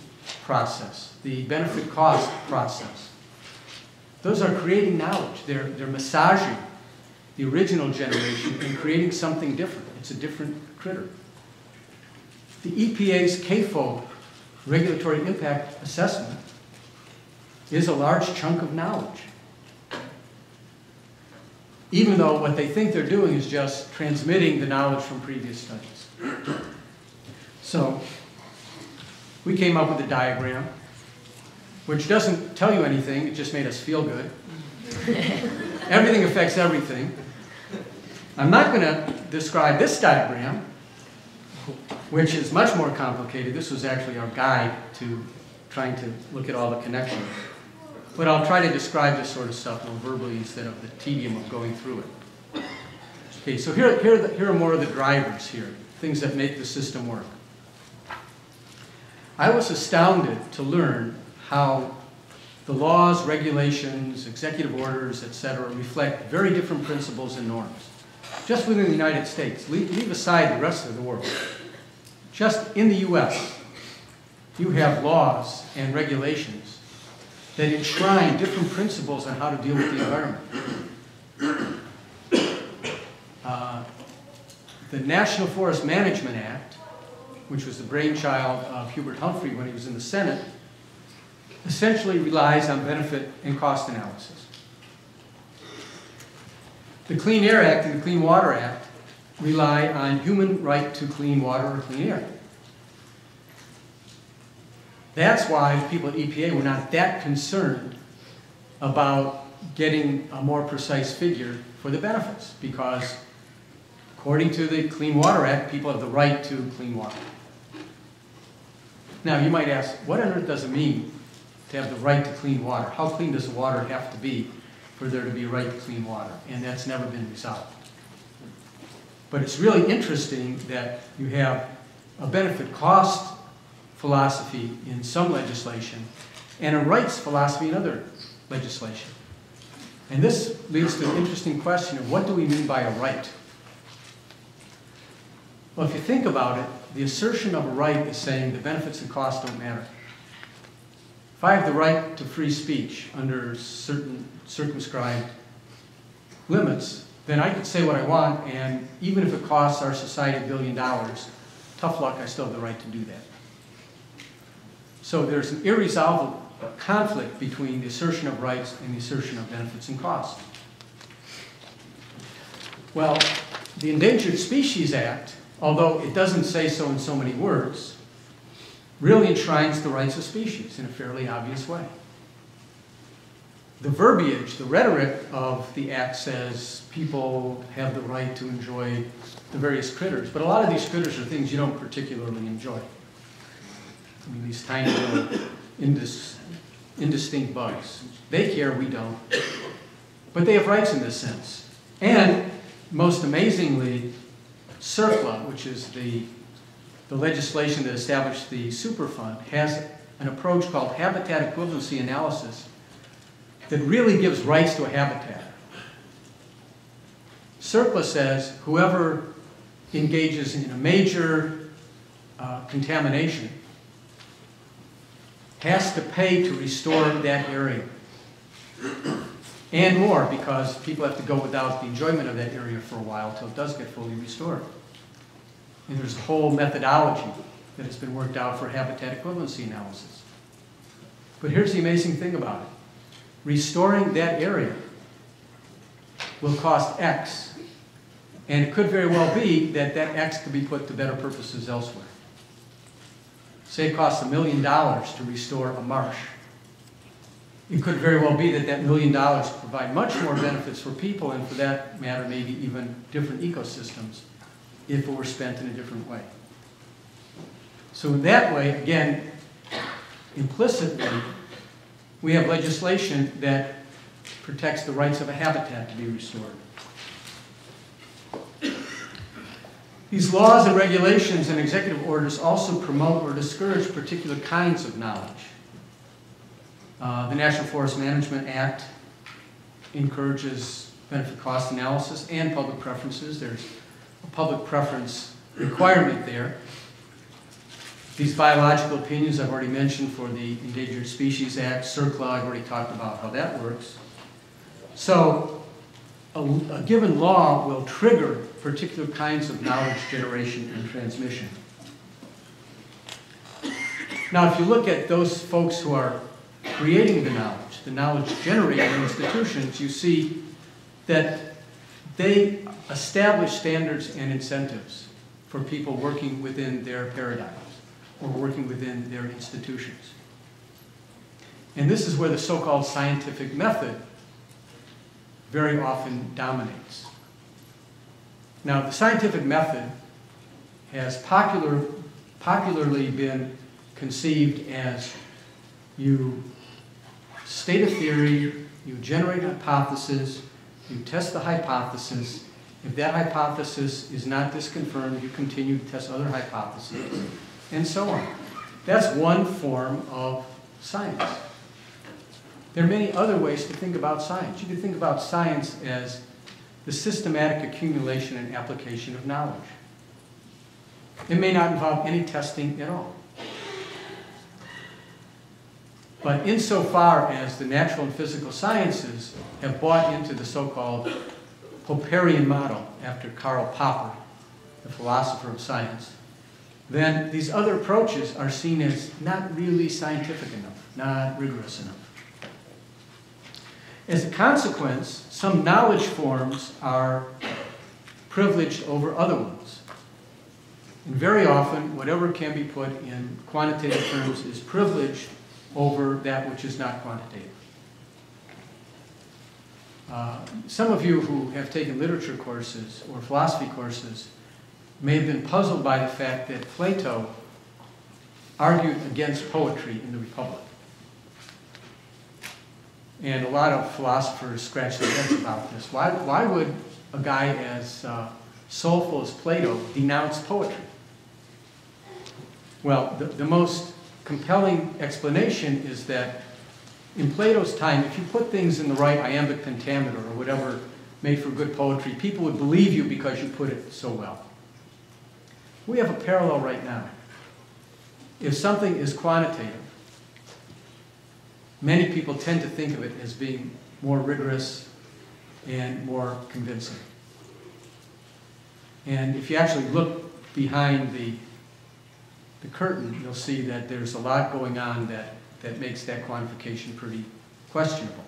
process, the benefit cost process, those are creating knowledge. They're massaging the original generation and creating something different. It's a different critter. The EPA's CAFO, Regulatory Impact Assessment, is a large chunk of knowledge. Even though what they think they're doing is just transmitting the knowledge from previous studies. So, we came up with a diagram, which doesn't tell you anything, it just made us feel good. Everything affects everything. I'm not going to describe this diagram, which is much more complicated. This was actually our guide to trying to look at all the connections. But I'll try to describe this sort of stuff more verbally instead of the tedium of going through it. Okay, so here are more of the drivers here, things that make the system work. I was astounded to learn how the laws, regulations, executive orders, etc., reflect very different principles and norms. Just within the United States, leave aside the rest of the world. Just in the US, you have laws and regulations that enshrine different principles on how to deal with the environment. The National Forest Management Act, which was the brainchild of Hubert Humphrey when he was in the Senate, essentially relies on benefit and cost analysis. The Clean Air Act and the Clean Water Act rely on human right to clean water or clean air. That's why the people at EPA were not that concerned about getting a more precise figure for the benefits, because according to the Clean Water Act, people have the right to clean water. Now, you might ask, what on earth does it mean to have the right to clean water? How clean does the water have to be for there to be a right to clean water? And that's never been resolved. But it's really interesting that you have a benefit cost philosophy in some legislation and a rights philosophy in other legislation. And this leads to an interesting question of what do we mean by a right? Well, if you think about it, the assertion of a right is saying the benefits and costs don't matter. If I have the right to free speech under certain circumscribed limits, then I can say what I want, and even if it costs our society $1 billion, tough luck, I still have the right to do that. So there's an irresolvable conflict between the assertion of rights and the assertion of benefits and costs. Well, the Endangered Species Act, although it doesn't say so in so many words, really enshrines the rights of species in a fairly obvious way. The verbiage, the rhetoric of the act says people have the right to enjoy the various critters, but a lot of these critters are things you don't particularly enjoy. I mean, these tiny little indistinct bugs. They care, we don't. But they have rights in this sense. And most amazingly, CERCLA, which is the legislation that established the Superfund, has an approach called habitat equivalency analysis that really gives rights to a habitat. CERCLA says whoever engages in a major contamination has to pay to restore that area. And more, because people have to go without the enjoyment of that area for a while until it does get fully restored. And there's a whole methodology that has been worked out for habitat equivalency analysis. But here's the amazing thing about it. Restoring that area will cost X. And it could very well be that that X could be put to better purposes elsewhere. Say it costs $1 million to restore a marsh. It could very well be that that $1 million could provide much more benefits for people, and for that matter, maybe even different ecosystems, if it were spent in a different way. So in that way, again, implicitly, we have legislation that protects the rights of a habitat to be restored. These laws and regulations and executive orders also promote or discourage particular kinds of knowledge. The National Forest Management Act encourages benefit cost analysis and public preferences. There's a public preference requirement there. These biological opinions I've already mentioned for the Endangered Species Act. CERCLA, I've already talked about how that works. So a given law will trigger particular kinds of knowledge generation and transmission. Now, if you look at those folks who are creating the knowledge generating institutions, you see that they establish standards and incentives for people working within their paradigms or working within their institutions. And this is where the so-called scientific method very often dominates. Now, the scientific method has popularly been conceived as you state a theory, you generate a hypothesis, you test the hypothesis. If that hypothesis is not disconfirmed, you continue to test other hypotheses, and so on. That's one form of science. There are many other ways to think about science. You can think about science as the systematic accumulation and application of knowledge. It may not involve any testing at all. But insofar as the natural and physical sciences have bought into the so-called Popperian model after Karl Popper, the philosopher of science, then these other approaches are seen as not really scientific enough, not rigorous enough. As a consequence, some knowledge forms are privileged over other ones. And very often, whatever can be put in quantitative terms is privileged over that which is not quantitative. Some of you who have taken literature courses or philosophy courses may have been puzzled by the fact that Plato argued against poetry in the Republic. And a lot of philosophers scratch their heads about this. Why would a guy as soulful as Plato denounce poetry? Well, the most compelling explanation is that in Plato's time, if you put things in the right iambic pentameter or whatever made for good poetry, people would believe you because you put it so well. We have a parallel right now. If something is quantitative, many people tend to think of it as being more rigorous and more convincing. And if you actually look behind the the curtain, you'll see that there's a lot going on that makes that quantification pretty questionable.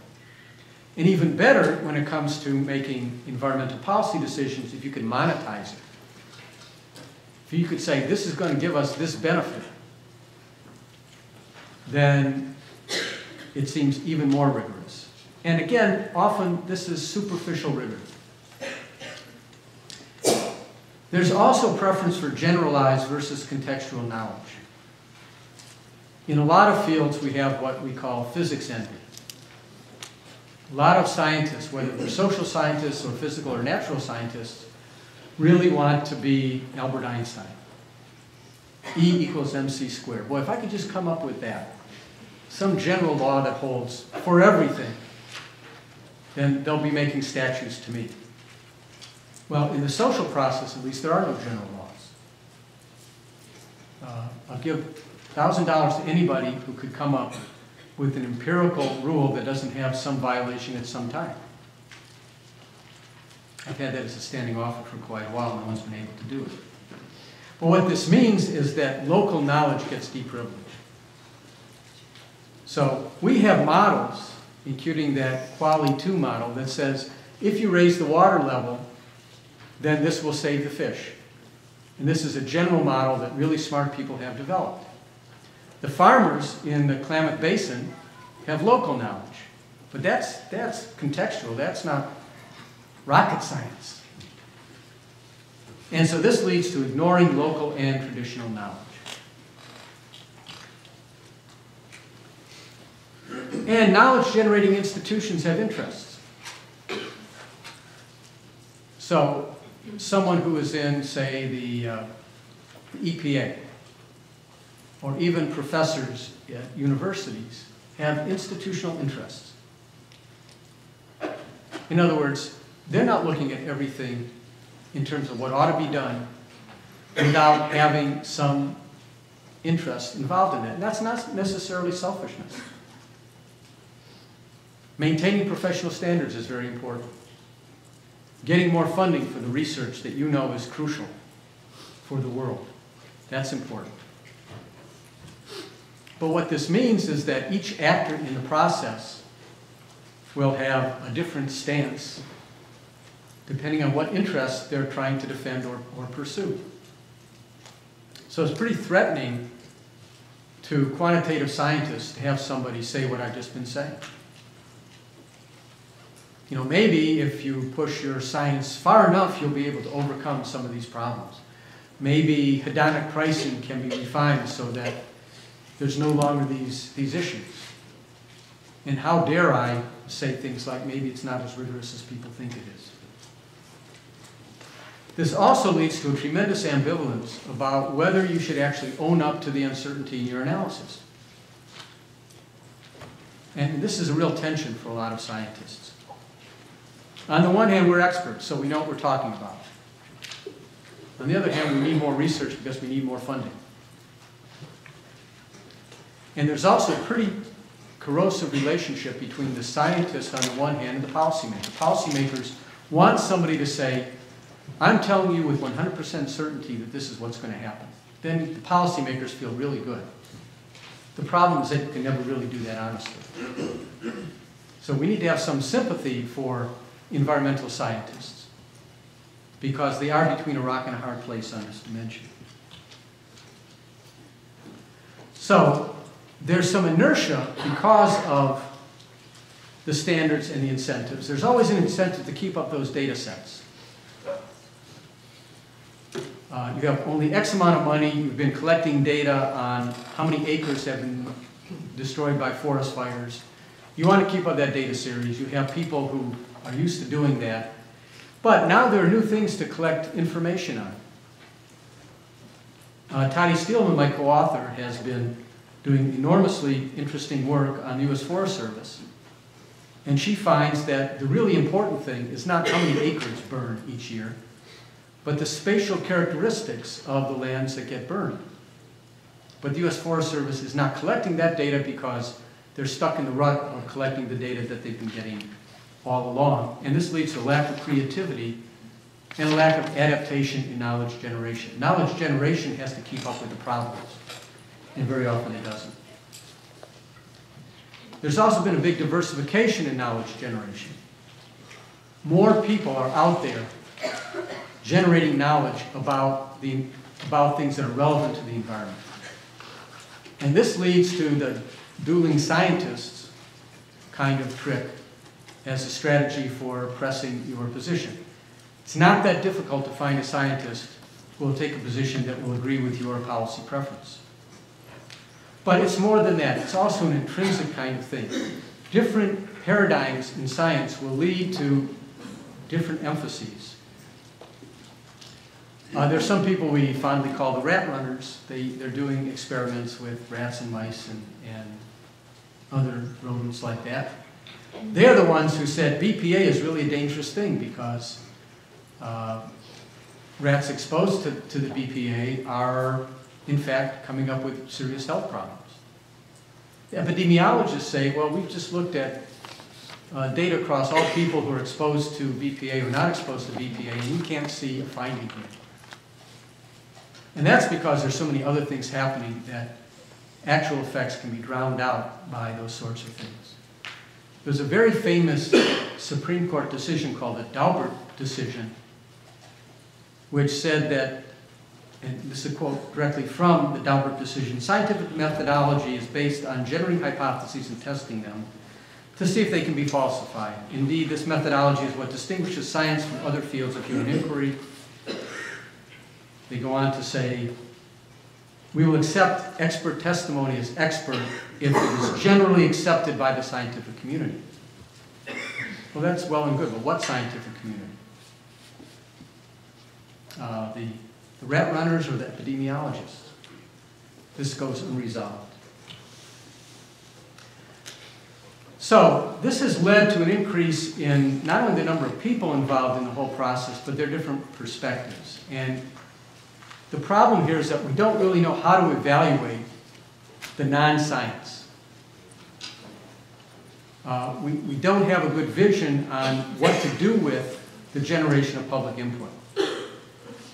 And even better when it comes to making environmental policy decisions, if you can monetize it. If you could say, this is going to give us this benefit, then it seems even more rigorous. And again, often this is superficial rigor. There's also preference for generalized versus contextual knowledge. In a lot of fields, we have what we call physics envy. A lot of scientists, whether they're social scientists or physical or natural scientists, really want to be Albert Einstein. E equals mc squared. Boy, if I could just come up with that, some general law that holds for everything, then they'll be making statues to me. Well, in the social process, at least, there are no general laws. I'll give $1,000 to anybody who could come up with an empirical rule that doesn't have some violation at some time. I've had that as a standing offer for quite a while. No one's been able to do it. But what this means is that local knowledge gets deprivileged. So we have models, including that Quali 2 model, that says if you raise the water level, then this will save the fish. And this is a general model that really smart people have developed. The farmers in the Klamath Basin have local knowledge. But that's contextual. That's not rocket science. And so this leads to ignoring local and traditional knowledge. And knowledge-generating institutions have interests. So someone who is in, say, the EPA, or even professors at universities, have institutional interests. In other words, they're not looking at everything in terms of what ought to be done without having some interest involved in it. And that's not necessarily selfishness. Maintaining professional standards is very important. Getting more funding for the research that you know is crucial for the world. That's important. But what this means is that each actor in the process will have a different stance depending on what interests they're trying to defend or pursue. So it's pretty threatening to quantitative scientists to have somebody say what I've just been saying. You know, maybe if you push your science far enough, you'll be able to overcome some of these problems. Maybe hedonic pricing can be refined so that there's no longer these issues. And how dare I say things like, maybe it's not as rigorous as people think it is. This also leads to a tremendous ambivalence about whether you should actually own up to the uncertainty in your analysis. And this is a real tension for a lot of scientists. On the one hand, we're experts, so we know what we're talking about. On the other hand, we need more research because we need more funding. And there's also a pretty corrosive relationship between the scientist on the one hand and the policymaker. Policymakers want somebody to say, I'm telling you with 100% certainty that this is what's going to happen. Then the policymakers feel really good. The problem is that you can never really do that honestly. So we need to have some sympathy for environmental scientists because they are between a rock and a hard place on this dimension. So there's some inertia because of the standards and the incentives. There's always an incentive to keep up those data sets. You have only X amount of money. You've been collecting data on how many acres have been destroyed by forest fires. You want to keep up that data series. You have people who are used to doing that. But now there are new things to collect information on. Toddy Steelman, my co-author, has been doing enormously interesting work on the U.S. Forest Service. And she finds that the really important thing is not how many acres burn each year, but the spatial characteristics of the lands that get burned. But the U.S. Forest Service is not collecting that data because they're stuck in the rut of collecting the data that they've been getting all along. And this leads to a lack of creativity and a lack of adaptation in knowledge generation. Knowledge generation has to keep up with the problems. and very often it doesn't. There's also been a big diversification in knowledge generation. More people are out there generating knowledge about things that are relevant to the environment. And this leads to the dueling scientists kind of trick as a strategy for pressing your position. It's not that difficult to find a scientist who will take a position that will agree with your policy preference. But it's more than that. It's also an intrinsic kind of thing. Different paradigms in science will lead to different emphases. There's some people we fondly call the rat runners. They're doing experiments with rats and mice and other rodents like that. They're the ones who said BPA is really a dangerous thing because rats exposed to the BPA are, in fact, coming up with serious health problems. The epidemiologists say, well, we've just looked at data across all people who are exposed to BPA or not exposed to BPA, and we can't see a finding here. And that's because there's so many other things happening that actual effects can be drowned out by those sorts of things. There's a very famous Supreme Court decision called the Daubert decision, which said that, and this is a quote directly from the Daubert decision, scientific methodology is based on generating hypotheses and testing them to see if they can be falsified. Indeed, this methodology is what distinguishes science from other fields of human inquiry. They go on to say, we will accept expert testimony as expert if it is generally accepted by the scientific community. Well, that's well and good, but what scientific community? The rat runners or the epidemiologists? This goes unresolved. So this has led to an increase in not only the number of people involved in the whole process, but their different perspectives. And the problem here is that we don't really know how to evaluate the non-science. We don't have a good vision on what to do with the generation of public input.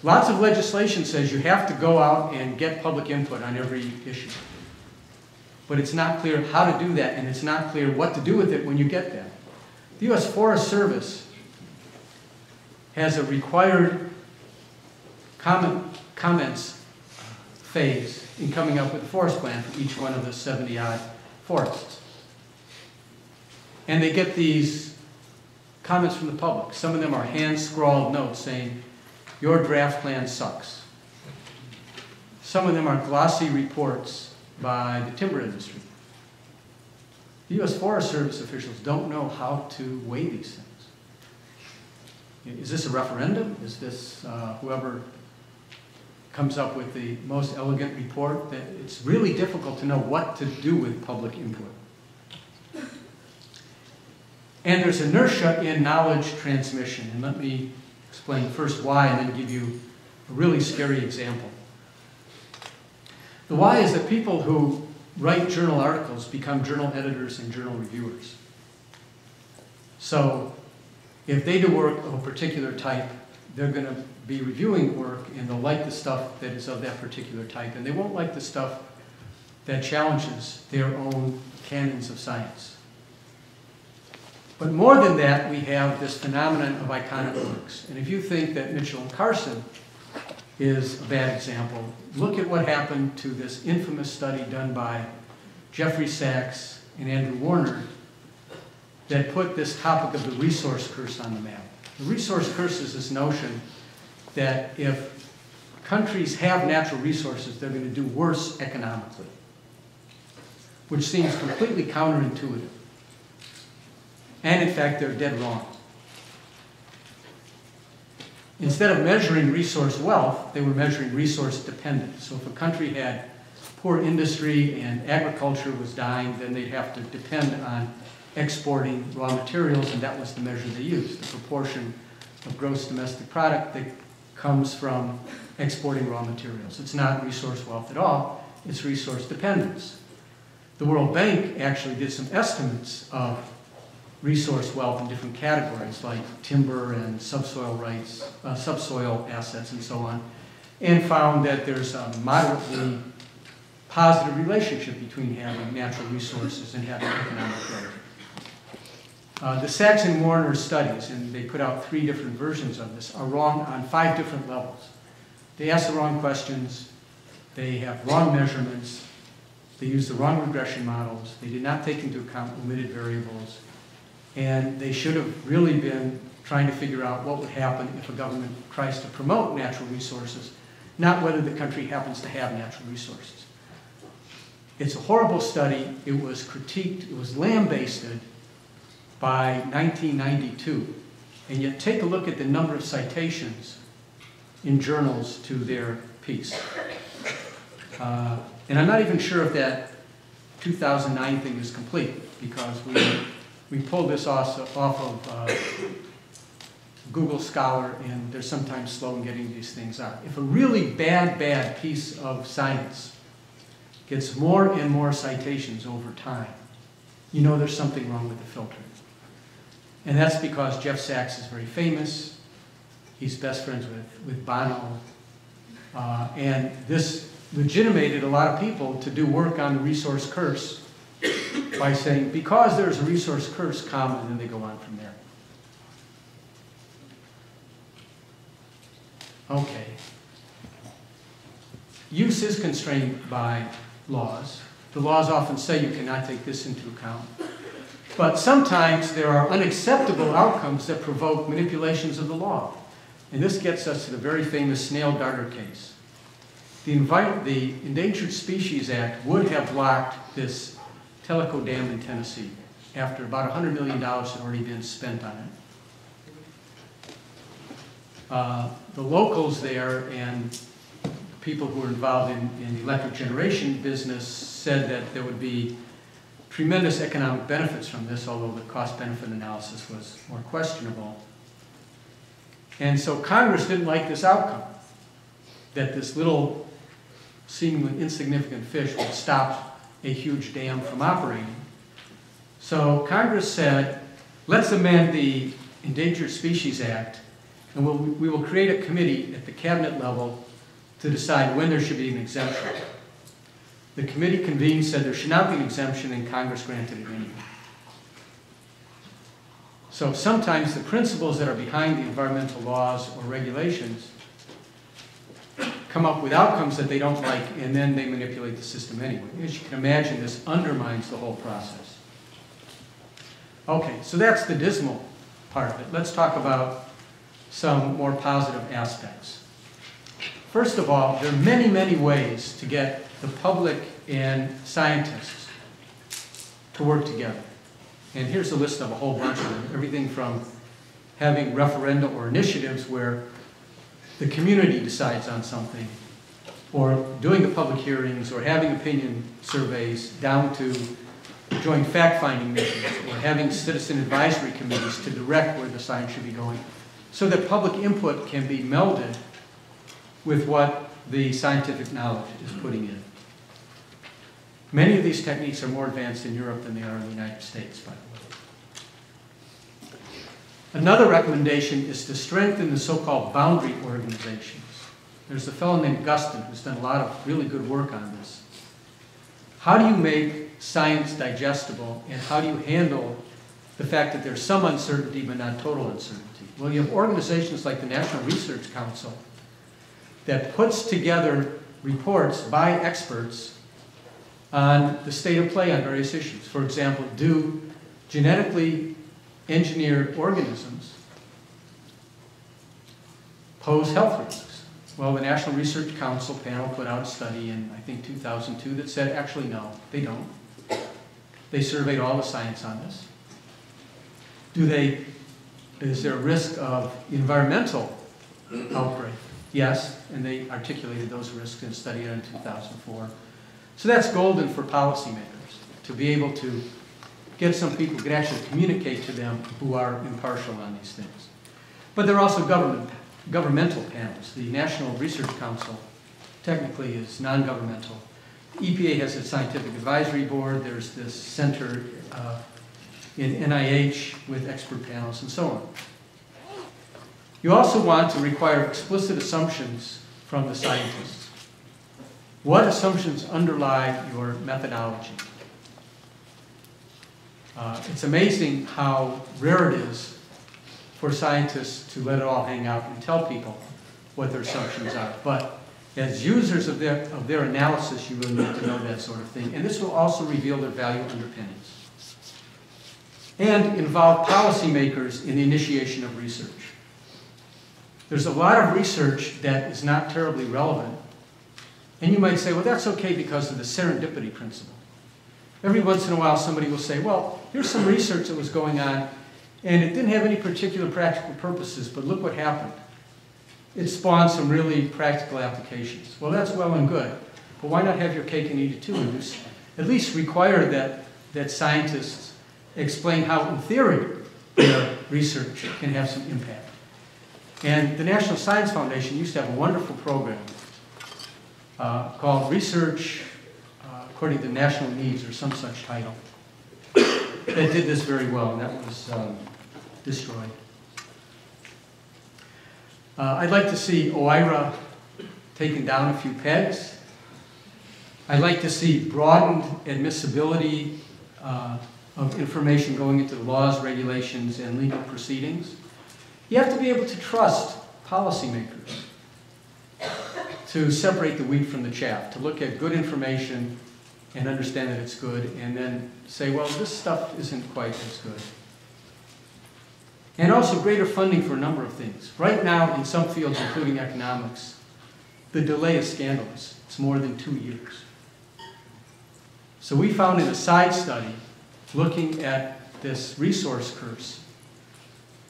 Lots of legislation says you have to go out and get public input on every issue. But it's not clear how to do that, and it's not clear what to do with it when you get that. The U.S. Forest Service has a required comments phase in coming up with a forest plan for each one of the 70-odd forests. And they get these comments from the public. Some of them are hand-scrawled notes saying, your draft plan sucks. Some of them are glossy reports by the timber industry. The U.S. Forest Service officials don't know how to weigh these things. Is this a referendum? Is this whoever comes up with the most elegant report? That it's really difficult to know what to do with public input. And there's inertia in knowledge transmission. And let me explain first why and then give you a really scary example. The why is that people who write journal articles become journal editors and journal reviewers. So if they do work of a particular type, they're going to be reviewing work and they'll like the stuff that is of that particular type, and they won't like the stuff that challenges their own canons of science. But more than that, we have this phenomenon of iconic works. And if you think that Mitchell and Carson is a bad example, look at what happened to this infamous study done by Jeffrey Sachs and Andrew Warner that put this topic of the resource curse on the map. The resource curse is this notion that if countries have natural resources, they're going to do worse economically, which seems completely counterintuitive. And in fact, they're dead wrong. Instead of measuring resource wealth, they were measuring resource dependence. So if a country had poor industry and agriculture was dying, then they'd have to depend on exporting raw materials, and that was the measure they used, the proportion of gross domestic product that comes from exporting raw materials. It's not resource wealth at all, it's resource dependence. The World Bank actually did some estimates of resource wealth in different categories like timber and subsoil rights, subsoil assets and so on, and found that there's a moderately positive relationship between having natural resources and having economic growth. The Sachs and Warner studies, and they put out 3 different versions of this, are wrong on 5 different levels. They ask the wrong questions, they have wrong measurements, they use the wrong regression models, they did not take into account omitted variables, and they should have really been trying to figure out what would happen if a government tries to promote natural resources, not whether the country happens to have natural resources. It's a horrible study. It was critiqued, it was lambasted by 1992. And yet take a look at the number of citations in journals to their piece. And I'm not even sure if that 2009 thing is complete, because we pulled this off of Google Scholar, and they're sometimes slow in getting these things out. If a really bad piece of science gets more and more citations over time, you know there's something wrong with the filter. And that's because Jeff Sachs is very famous. He's best friends with Bono. And this legitimated a lot of people to do work on the resource curse by saying, because there's a resource curse, comma, and then they go on from there. Okay. Use is constrained by laws. The laws often say you cannot take this into account. But sometimes there are unacceptable outcomes that provoke manipulations of the law. And this gets us to the very famous snail darter case. The Endangered Species Act would have blocked this Tellico Dam in Tennessee after about $100 million had already been spent on it. The locals there and people who were involved in the electric generation business said that there would be tremendous economic benefits from this, although the cost-benefit analysis was more questionable. And so Congress didn't like this outcome, that this little seemingly insignificant fish would stop a huge dam from operating. So Congress said, let's amend the Endangered Species Act, and we will create a committee at the cabinet level to decide when there should be an exemption. The committee convened, said there should not be an exemption, and Congress granted it anyway. So sometimes the principles that are behind the environmental laws or regulations come up with outcomes that they don't like, and then they manipulate the system anyway. As you can imagine, this undermines the whole process. Okay, so that's the dismal part of it. Let's talk about some more positive aspects. First of all, there are many, many ways to get the public and scientists to work together. And here's a list of a whole bunch of them. Everything from having referenda or initiatives where the community decides on something, or doing the public hearings, or having opinion surveys, down to joint fact-finding missions, or having citizen advisory committees to direct where the science should be going, so that public input can be melded with what the scientific knowledge is putting in. Many of these techniques are more advanced in Europe than they are in the United States, by the way. Another recommendation is to strengthen the so-called boundary organizations. There's a fellow named Gustin who's done a lot of really good work on this. How do you make science digestible, and how do you handle the fact that there's some uncertainty but not total uncertainty? Well, you have organizations like the National Research Council that puts together reports by experts on the state of play on various issues. For example, do genetically engineered organisms pose health risks? Well, the National Research Council panel put out a study in, I think, 2002 that said, actually, no, they don't. They surveyed all the science on this. Is there a risk of environmental outbreak? Yes, and they articulated those risks in a study in 2004. So that's golden for policymakers, to be able to get some people who can actually communicate to them who are impartial on these things. But there are also governmental panels. The National Research Council technically is non-governmental. The EPA has its scientific advisory board. There's this center in NIH with expert panels and so on. You also want to require explicit assumptions from the scientists. What assumptions underlie your methodology? It's amazing how rare it is for scientists to let it all hang out and tell people what their assumptions are. But as users of their analysis, you really need to know that sort of thing. And this will also reveal their value underpinnings. And involve policymakers in the initiation of research. There's a lot of research that is not terribly relevant. And you might say, well, that's okay because of the serendipity principle. Every once in a while, somebody will say, well, here's some research that was going on, and it didn't have any particular practical purposes, but look what happened. It spawned some really practical applications. Well, that's well and good, but why not have your cake and eat it too, and just at least require that scientists explain how, in theory, their research can have some impact. And the National Science Foundation used to have a wonderful program called Research According to National Needs, or some such title, that did this very well, and that was destroyed. I'd like to see OIRA taken down a few pegs. I'd like to see broadened admissibility of information going into laws, regulations, and legal proceedings. You have to be able to trust policymakers to separate the wheat from the chaff, to look at good information and understand that it's good, and then say, well, this stuff isn't quite as good. And also greater funding for a number of things. Right now, in some fields, including economics, the delay is scandalous. It's more than 2 years. So we found in a side study, looking at this resource curse,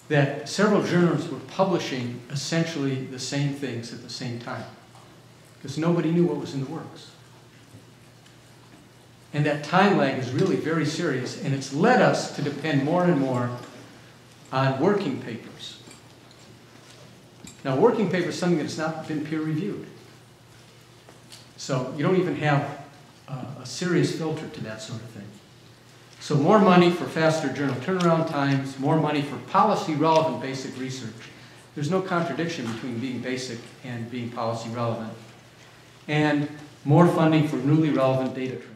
that several journals were publishing essentially the same things at the same time, because nobody knew what was in the works. And that time lag is really very serious, and it's led us to depend more and more on working papers. Now, working paper is something that's not been peer-reviewed. So you don't even have a serious filter to that sort of thing. So more money for faster journal turnaround times, more money for policy-relevant basic research. There's no contradiction between being basic and being policy-relevant. And more funding for newly relevant data trends.